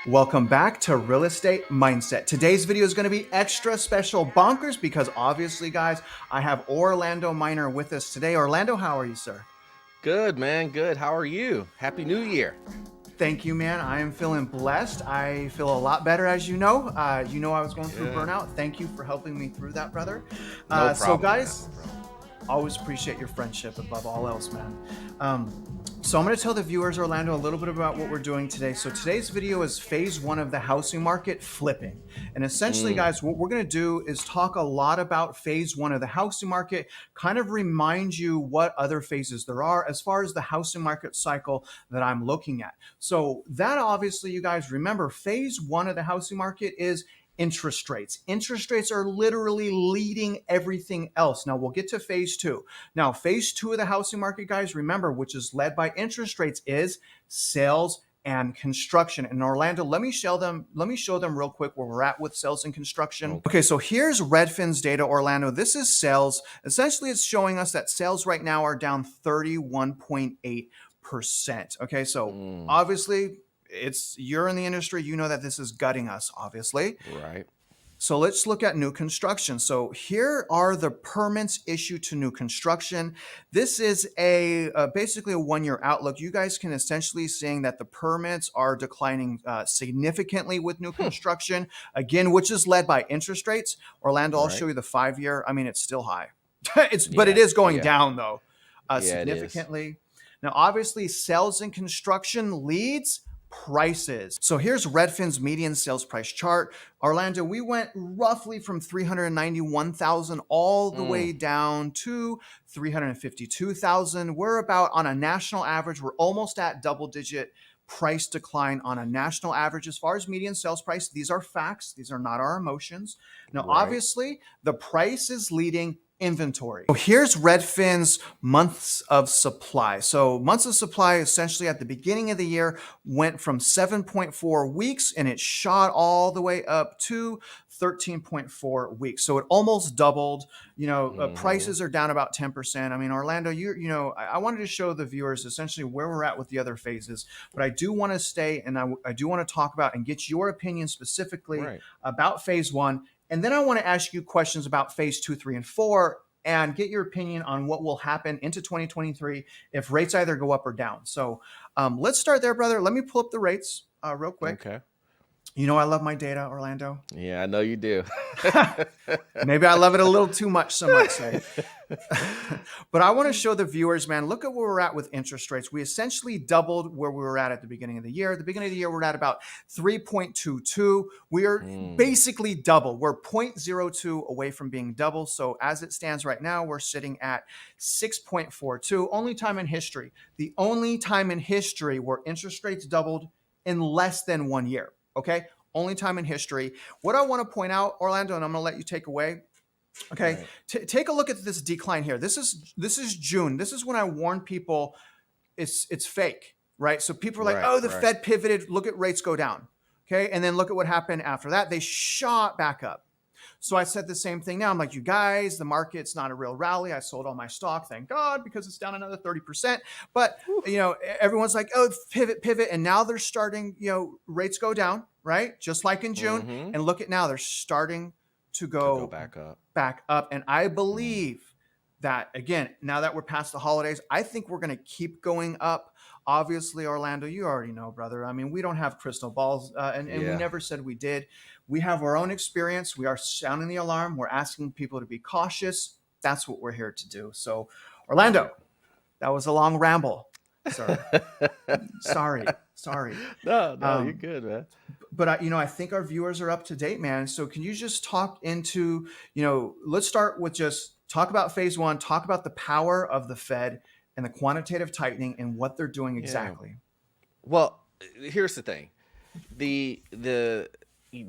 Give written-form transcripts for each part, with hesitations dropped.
Welcome back to Real Estate Mindset. Today's video is going to be extra special bonkers because obviously, guys, I have Orlando Minor with us today. Orlando, how are you, sir? Good, man. Good. How are you? Happy New Year. Thank you, man. I am feeling blessed. I feel a lot better, as you know. I was going through Good. burnout. Thank you for helping me through that, brother. No So, problem, man. guys, No problem. always appreciate your friendship above all else, man. So I'm going to tell the viewers, Orlando, a little bit about what we're doing today. So today's video is phase one of the housing market, flipping. And essentially, guys, what we're going to do is talk a lot about phase one of the housing market, kind of remind you what other phases there are as far as the housing market cycle that I'm looking at. So that obviously, you guys remember, phase one of the housing market is interest rates. Interest rates are literally leading everything else. Now we'll get to phase two. Now, phase two of the housing market, guys, remember, which is led by interest rates, is sales and construction. And Orlando, let me show them real quick where we're at with sales and construction. Okay, so here's Redfin's data, Orlando. This is sales. Essentially, it's showing us that sales right now are down 31.8%. Okay, so obviously, you're in the industry, you know that this is gutting us, obviously. Right. So let's look at new construction. So here are the permits issued to new construction. This is basically a one-year outlook. You guys can essentially seeing that the permits are declining significantly with new construction, again, which is led by interest rates. Orlando, I'll show you the 5-year. I mean, it's still high. But it is going down though, significantly. Now, obviously, sales and construction leads prices. So here's Redfin's median sales price chart. Orlando, we went roughly from 391,000 all the way down to 352,000. We're about on a national average, we're almost at double-digit price decline on a national average as far as median sales price. These are facts. These are not our emotions. Now, obviously, the price is leading inventory. So here's Redfin's months of supply. So months of supply essentially at the beginning of the year went from 7.4 weeks and it shot all the way up to 13.4 weeks. So it almost doubled. Prices are down about 10%. I mean, Orlando, I wanted to show the viewers essentially where we're at with the other phases, but I do want to stay and I do want to talk about and get your opinion specifically about phase one. And then I want to ask you questions about phase 2, 3, and 4 and get your opinion on what will happen into 2023 if rates either go up or down. So let's start there, brother. Let me pull up the rates real quick. Okay. You know I love my data, Orlando. Yeah, I know you do. Maybe I love it a little too much, some might say. But I want to show the viewers, man, look at where we're at with interest rates. We essentially doubled where we were at the beginning of the year. At the beginning of the year, we're at about 3.22. We are basically double. We're 0.02 away from being double. So as it stands right now, we're sitting at 6.42. Only time in history. The only time in history where interest rates doubled in less than 1 year. Okay, only time in history. What I want to point out, Orlando, and I'm going to let you take away. Okay, take a look at this decline here. This is June. This is when I warned people it's fake, right? So people are like, oh, the Fed pivoted. Look at rates go down. Okay, and then look at what happened after that. They shot back up. So I said the same thing now. I'm like, you guys, the market's not a real rally. I sold all my stock, thank God, because it's down another 30%. But, everyone's like, oh, pivot. And now they're starting, rates go down, right? Just like in June. And look at now, they're starting to go back up. And I believe that, again, now that we're past the holidays, I think we're going to keep going up. Obviously, Orlando, you already know, brother. I mean, we don't have crystal balls, and we never said we did. We have our own experience. We are sounding the alarm. We're asking people to be cautious. That's what we're here to do. So, Orlando, that was a long ramble. Sorry. No, you're good, man. But I think our viewers are up to date, man. So can you just talk into, let's start with just talk about phase one, talk about the power of the Fed and the quantitative tightening and what they're doing exactly. Well, here's the thing.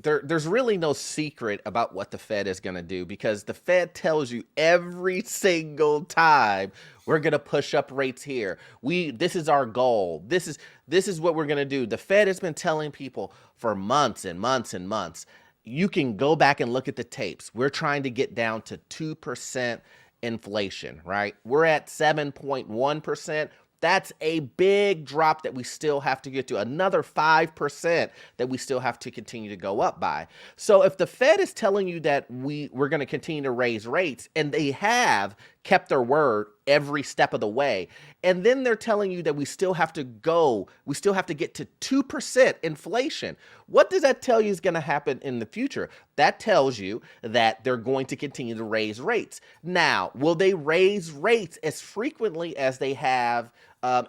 There's really no secret about what the Fed is going to do because the Fed tells you every single time we're going to push up rates here. This is our goal. This is what we're going to do. The Fed has been telling people for months and months and months. You can go back and look at the tapes. We're trying to get down to 2% inflation, right? We're at 7.1%. That's a big drop that we still have to get to, another 5% that we still have to continue to go up by. So if the Fed is telling you that we're going to continue to raise rates, and they have kept their word every step of the way, and then they're telling you that we still have to get to 2% inflation, what does that tell you is going to happen in the future? That tells you that they're going to continue to raise rates. Now, will they raise rates as frequently as they have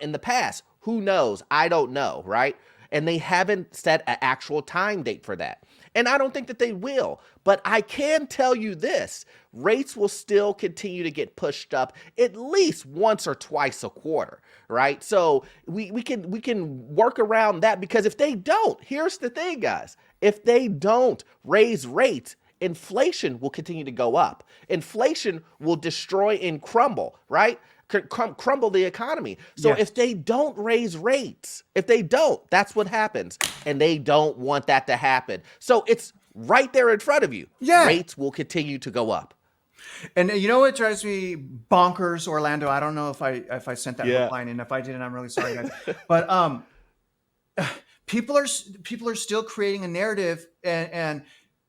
in the past? Who knows? I don't know, right? And they haven't set an actual time date for that. And I don't think that they will. But I can tell you this, rates will still continue to get pushed up at least once or twice a quarter, right? So we can work around that, because if they don't, here's the thing, guys, if they don't raise rates, inflation will continue to go up. Inflation will destroy and crumble, right? Crumble the economy. So Yes. if they don't raise rates, that's what happens. And they don't want that to happen. So it's right there in front of you. Yeah. Rates will continue to go up. And you know what drives me bonkers, Orlando? I don't know if I sent that Yeah. reply, and if I didn't, I'm really sorry, guys. But people are still creating a narrative, and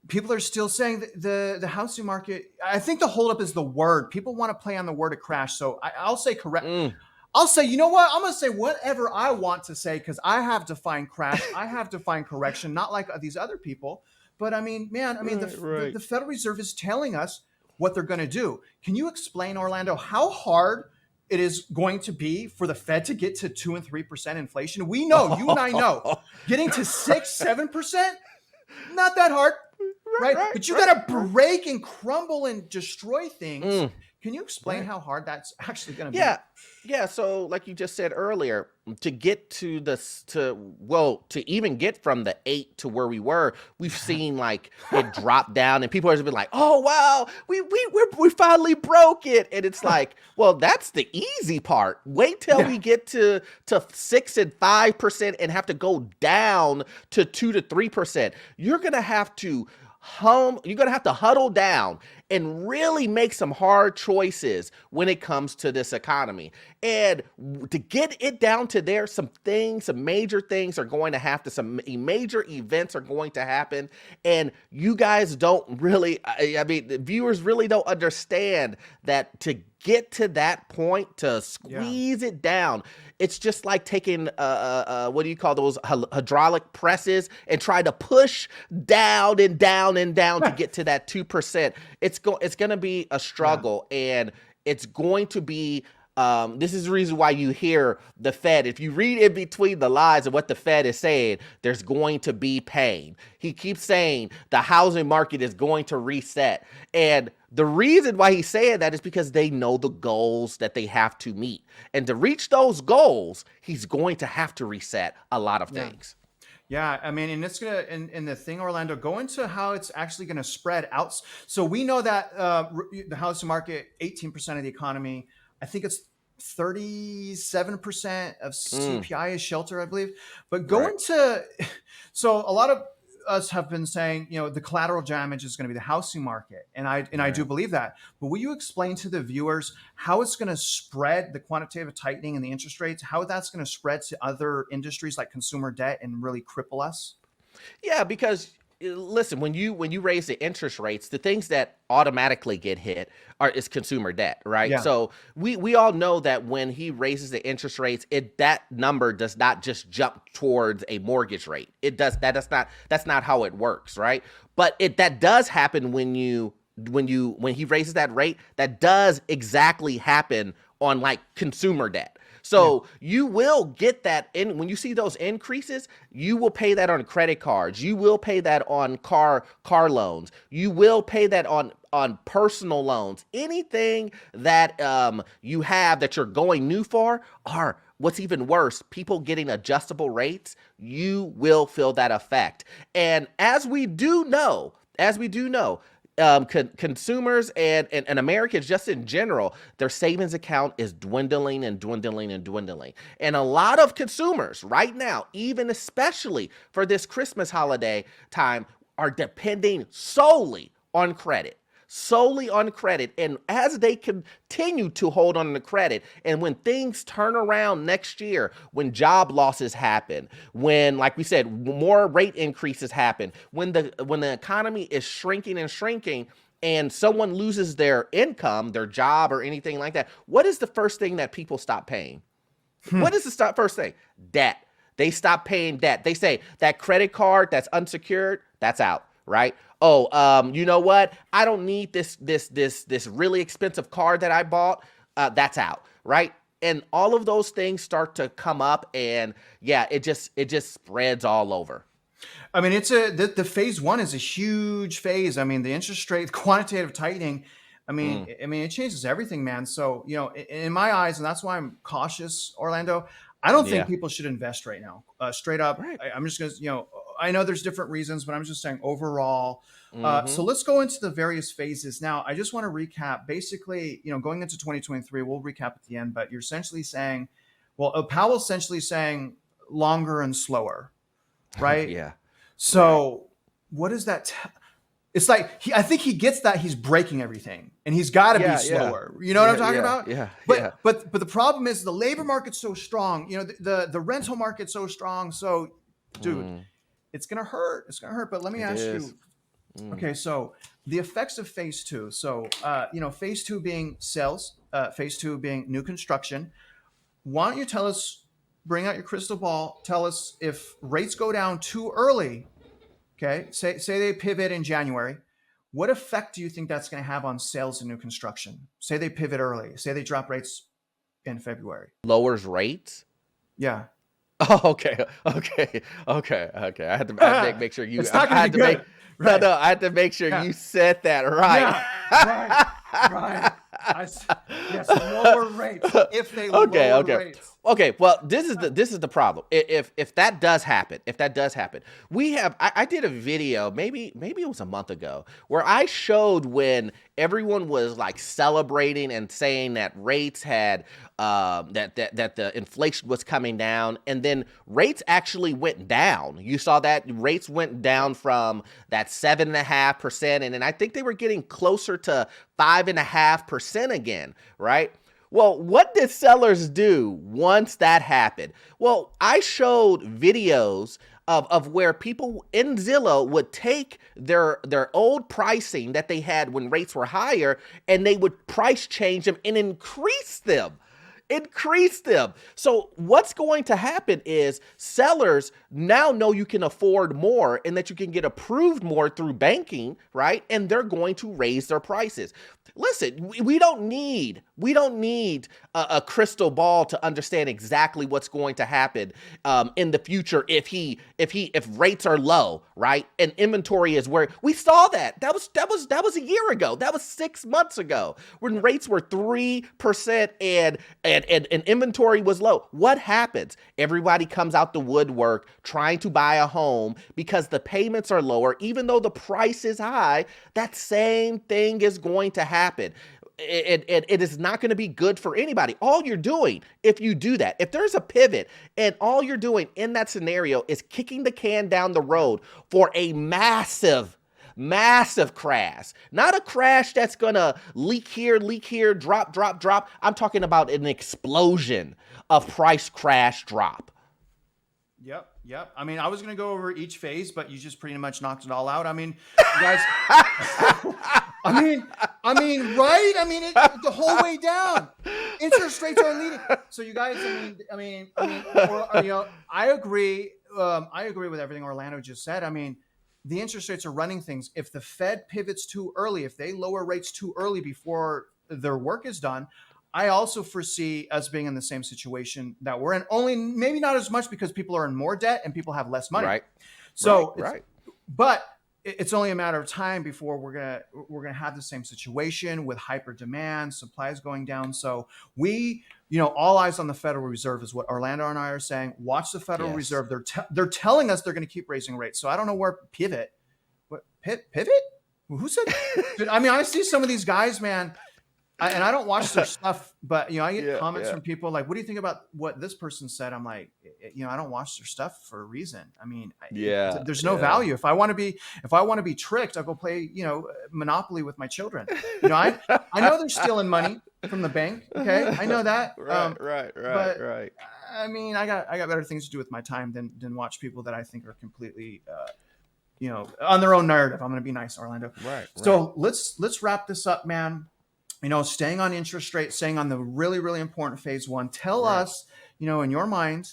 people are still saying that the housing market. I think the holdup is the word. People want to play on the word of crash. So I'll say correct. I'll say, you know what? I'm going to say whatever I want to say, because I have defined crash. I have defined correction, not like these other people. But I mean, man, the Federal Reserve is telling us what they're going to do. Can you explain, Orlando, how hard it is going to be for the Fed to get to 2 and 3% inflation? We know, you and I know, getting to 6-7%, not that hard, right? But you got to break and crumble and destroy things. Can you explain how hard that's actually going to be? Yeah. So like you just said earlier, to get to to even get from the 8 to where we were, we've seen like it drop down, and people have been like, oh, wow, we finally broke it. And it's like, well, that's the easy part. Wait till we get to 6 and 5% and have to go down to 2 to 3%. You're going to have to huddle down and really make some hard choices when it comes to this economy. And to get it down to there, some major things are going to have to, some major events are going to happen. And you guys don't really, the viewers really don't understand that to get to that point, to squeeze it down, it's just like taking what do you call those hydraulic presses and try to push down and down and down to get to that 2%. It's going to be a struggle, and it's going to be. This is the reason why you hear the Fed. If you read in between the lines of what the Fed is saying, there's going to be pain. He keeps saying the housing market is going to reset. And the reason why he's saying that is because they know the goals that they have to meet. And to reach those goals, he's going to have to reset a lot of things. Yeah, I mean, and it's gonna, and the thing, Orlando, go into how it's actually gonna spread out. So we know that the housing market, 18% of the economy, I think it's 37% of CPI is shelter, I believe. But go into, so a lot of us have been saying, the collateral damage is going to be the housing market, and I do believe that. But will you explain to the viewers how it's going to spread, the quantitative tightening and the interest rates, how that's going to spread to other industries like consumer debt and really cripple us? Yeah, because listen, when you raise the interest rates, the things that automatically get hit is consumer debt, right? So we all know that when he raises the interest rates, that number does not just jump towards a mortgage rate. That's not how it works, right? But that does happen when he raises that rate. That does exactly happen on like consumer debt. So you will get that in when you see those increases. You will pay that on credit cards. You will pay that on car loans. You will pay that on personal loans. Anything that you have that you're going new for, or what's even worse, people getting adjustable rates, you will feel that effect. And as we do know, consumers and Americans just in general, their savings account is dwindling and dwindling and dwindling. And a lot of consumers right now, even especially for this Christmas holiday time, are depending solely on credit. solely on credit. And as they continue to hold on to credit, and when things turn around next year, when job losses happen, when, like we said, more rate increases happen, when the economy is shrinking and shrinking, and someone loses their income, their job, or anything like that, what is the first thing that people stop paying? What is the first thing? Debt. They stop paying debt. They say that credit card that's unsecured, that's out, right? Oh, you know what? I don't need this really expensive car that I bought. That's out, right? And all of those things start to come up, and yeah, it just spreads all over. I mean, the phase one is a huge phase. I mean, the interest rate quantitative tightening. I mean, it changes everything, man. So, in my eyes, and that's why I'm cautious, Orlando. I don't think Yeah. people should invest right now. Straight up, Right. I'm just gonna, I know there's different reasons, but I'm just saying overall. So Mm-hmm. let's go into the various phases now. I just want to recap. Basically, going into 2023, we'll recap at the end. But you're essentially saying, well, Powell's essentially saying longer and slower, right? Yeah. Right. So what is that? It's like I think he gets that he's breaking everything, and he's got to be Yeah. Yeah. slower. You know what I'm Yeah. talking Yeah. about? Yeah. Yeah. But the problem is the labor market's so strong. The rental market's so strong. So, dude, it's gonna hurt. It's gonna hurt. But let me It ask is. you. Okay, so the effects of phase two. So, phase two being sales, phase two being new construction. Why don't you tell us? Bring out your crystal ball. Tell us if rates go down too early. Okay, say they pivot in January. What effect do you think that's going to have on sales and new construction? Say they pivot early. Say they drop rates in February. Lowers rates. Yeah. Oh, okay, okay. I had to make sure you. It's not I going to had be to good. make Right. no. I had to make sure Yeah. you said that right. Yeah. Right. Yes. Lower rates. If they lower rates. Okay, well, this is the problem. If that does happen, we have. I did a video, maybe it was a month ago, where I showed when everyone was like celebrating and saying that rates had that the inflation was coming down, and then rates actually went down. You saw that rates went down from that 7.5%, and then I think they were getting closer to 5.5% again, right? Well, what did sellers do once that happened? Well, I showed videos of where people in Zillow would take their old pricing that they had when rates were higher, and they would price change them and increase them. So what's going to happen is sellers now know you can afford more and that you can get approved more through banking, right? And they're going to raise their prices. Listen, we don't need a crystal ball to understand exactly what's going to happen in the future if rates are low, right? And inventory is where we saw that. That was a year ago. That was 6 months ago when rates were 3% and inventory was low. What happens? Everybody comes out the woodwork trying to buy a home because the payments are lower, even though the price is high. That same thing is going to happen. It is not going to be good for anybody. All you're doing, if you do that, if there's a pivot and all you're doing in that scenario is kicking the can down the road for a massive crash, not a crash that's going to leak here, drop. I'm talking about an explosion of price crash drop. Yep. I mean, I was going to go over each phase, but you just pretty much knocked it all out. I mean, you guys. I mean, right? I mean, the whole way down, interest rates are leading. So you guys, I agree. I agree with everything Orlando just said. I mean, the interest rates are running things. If the Fed pivots too early, if they lower rates too early before their work is done, I also foresee us being in the same situation that we're in, only maybe not as much because people are in more debt and people have less money. Right. So, right. But it's only a matter of time before we're gonna have the same situation with hyper demand, supplies going down. So we, all eyes on the Federal Reserve is what Orlando and I are saying. Watch the Federal Reserve. They're telling us they're going to keep raising rates. So I don't know where pivot. What pivot? Who said? I mean, I see some of these guys, man. And I don't watch their stuff, but I get Yeah, comments yeah, from people like, "What do you think about what this person said?" I'm like, I don't watch their stuff for a reason. I mean, yeah, there's no yeah. value. If I want to be tricked, I'll go play, Monopoly with my children. I know they're stealing money from the bank. Okay, I know that. Right, right, right, But right, I mean, I got better things to do with my time than watch people that I think are completely, on their own narrative. I'm going to be nice, Orlando. right, right, So let's wrap this up, man. Staying on interest rate, staying on the really, really important phase one. Tell right. us, in your mind,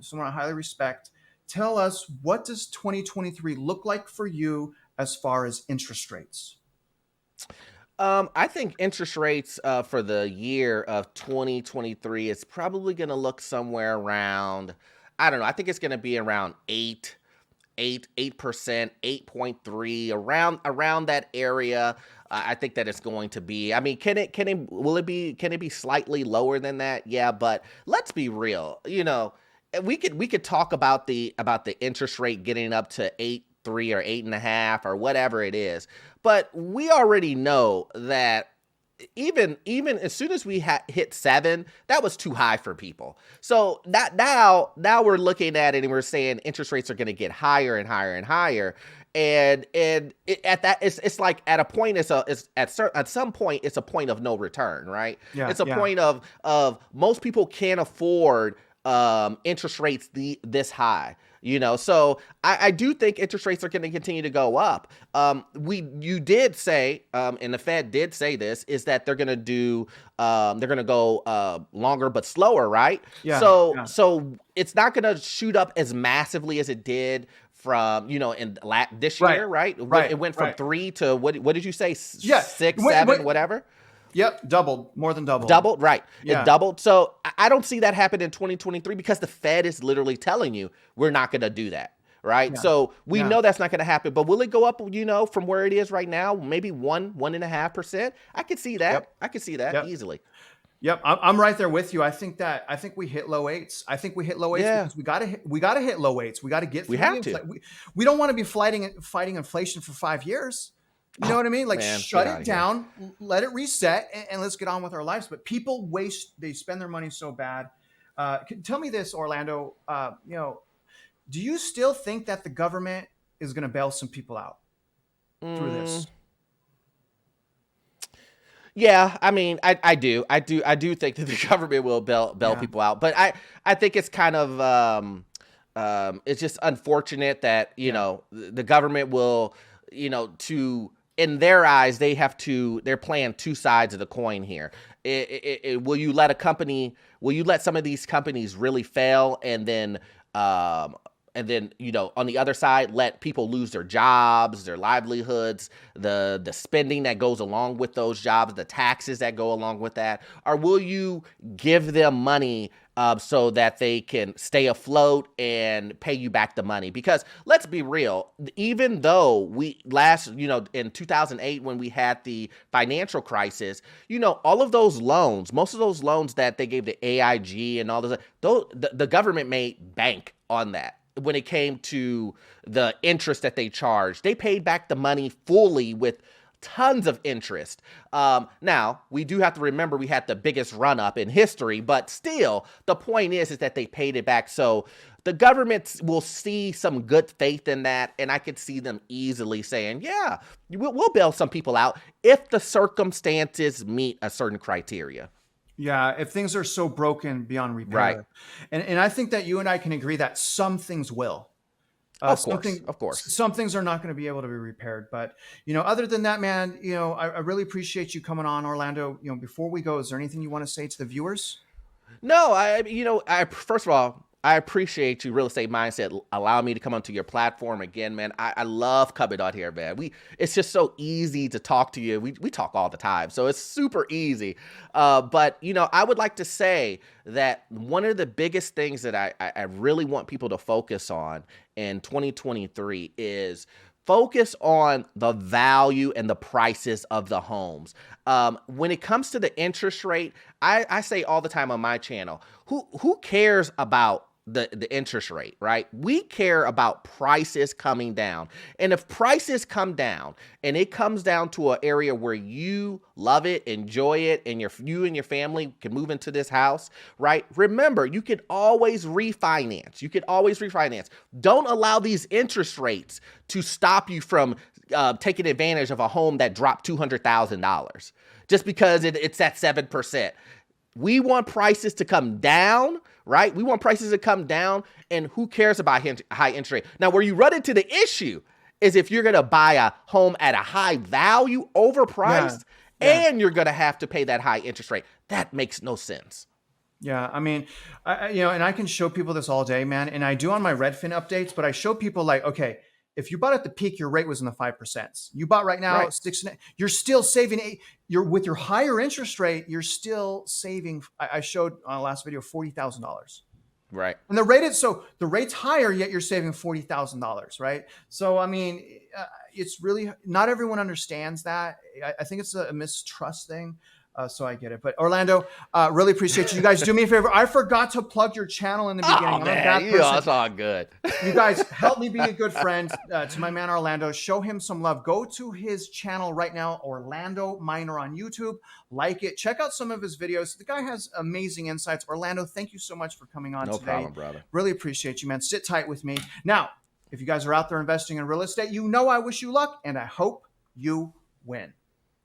someone I highly respect, tell us, what does 2023 look like for you as far as interest rates? I think interest rates for the year of 2023 is probably going to look somewhere around, I don't know, I think it's going to be around 8%, 8.3, around that area. I think that it's going to be. I mean, can it be slightly lower than that? Yeah, but let's be real. We could talk about the interest rate getting up to 8.3 or 8.5 or whatever it is, but we already know that even as soon as we hit 7, that was too high for people. So that now we're looking at it and we're saying interest rates are going to get higher and higher and higher. At that, it's like at a point, at some point it's a point of no return, right? Yeah, It's a yeah. point of most people can't afford interest rates this high. So I do think interest rates are going to continue to go up. You did say, and the Fed did say this, is that they're going to go longer but slower, right? Yeah, So yeah. so it's not going to shoot up as massively as it did from this Right, year, right? right, It went from right. 3 to what did you say, Yeah. 6, Wait, 7, wait. whatever? Yep. Doubled, more than doubled. Doubled, right. It Yeah, doubled. So I don't see that happen in 2023 because the Fed is literally telling you we're not going to do that. Right. yeah, So we yeah. know that's not going to happen, but will it go up, from where it is right now? Maybe 1.5%. I could see that. Yep, I could see that yep. easily. Yep, I'm right there with you. I think we hit low eights. I think we hit low eights Yeah, because we gotta hit low eights. We got to get we through the have to. inflation. We don't want to be fighting inflation for 5 years. You know Oh, what I mean? Like, man, get shut out it of here. down, let it reset, and let's get on with our lives. But people they spend their money so bad. Tell me this, Orlando. Do you still think that the government is going to bail some people out through Mm, this? yeah, I mean, I do think that the government will bail Yeah, people out, but I think it's kind of it's just unfortunate that yeah, the government will, to in their eyes they're playing two sides of the coin here. Will you let some of these companies really fail, um and then on the other side let people lose their jobs, their livelihoods, the spending that goes along with those jobs, the taxes that go along with that? Or will you give them money so that they can stay afloat and pay you back the money? Because let's be real, even though in 2008 when we had the financial crisis, all of those loans, most of those loans that they gave to AIG and all those, the government made bank on that. When it came to the interest that they charged, they paid back the money fully with tons of interest. Now, we do have to remember we had the biggest run up in history, but still, the point is that they paid it back. So the government will see some good faith in that, and I could see them easily saying, yeah, we'll bail some people out if the circumstances meet a certain criteria. yeah. If things are so broken beyond Right. repair, and I think that you and I can agree that some things will. Of course. Of course. Some things are not going to be able to be repaired. But other than that, man, I really appreciate you coming on, Orlando. Before we go, is there anything you want to say to the viewers? No, I first of all, I appreciate you, Real Estate Mindset, allowing me to come onto your platform again, man. I love coming on here, man. It's just so easy to talk to you. We talk all the time, so it's super easy. But I would like to say that one of the biggest things that I really want people to focus on in 2023 is focus on the value and the prices of the homes. When it comes to the interest rate, I say all the time on my channel, who cares about the interest rate, right? We care about prices coming down. And if prices come down and it comes down to an area where you love it, enjoy it, and you and your family can move into this house, right? Remember, you can always refinance. You can always refinance. Don't allow these interest rates to stop you from taking advantage of a home that dropped $200,000 just because it's at 7%. We want prices to come down, right? We want prices to come down, and who cares about high interest rate? Now, where you run into the issue is if you're going to buy a home at a high value, overpriced, and you're going to have to pay that high interest rate. That makes no sense. Yeah, I mean, and I can show people this all day, man. And I do on my Redfin updates, but I show people like, okay, if you bought at the peak, your rate was in the 5%. You bought right now, Right. 6, you're still saving 8. You're with your higher interest rate, you're still saving. I showed on the last video $40,000. Right. And the rate's higher, yet you're saving $40,000, right? So I mean, it's really not everyone understands that. I think it's a mistrust thing. So I get it. But Orlando, really appreciate you. You guys do me a favor. I forgot to plug your channel in the beginning. Oh, I'm a man, bad person. it's all good. You guys help me be a good friend to my man Orlando. Show him some love. Go to his channel right now, Orlando Minor on YouTube. Like it. Check out some of his videos. The guy has amazing insights. Orlando, thank you so much for coming on today. No problem, brother. Really appreciate you, man. Sit tight with me. Now, if you guys are out there investing in real estate, you know I wish you luck, and I hope you win.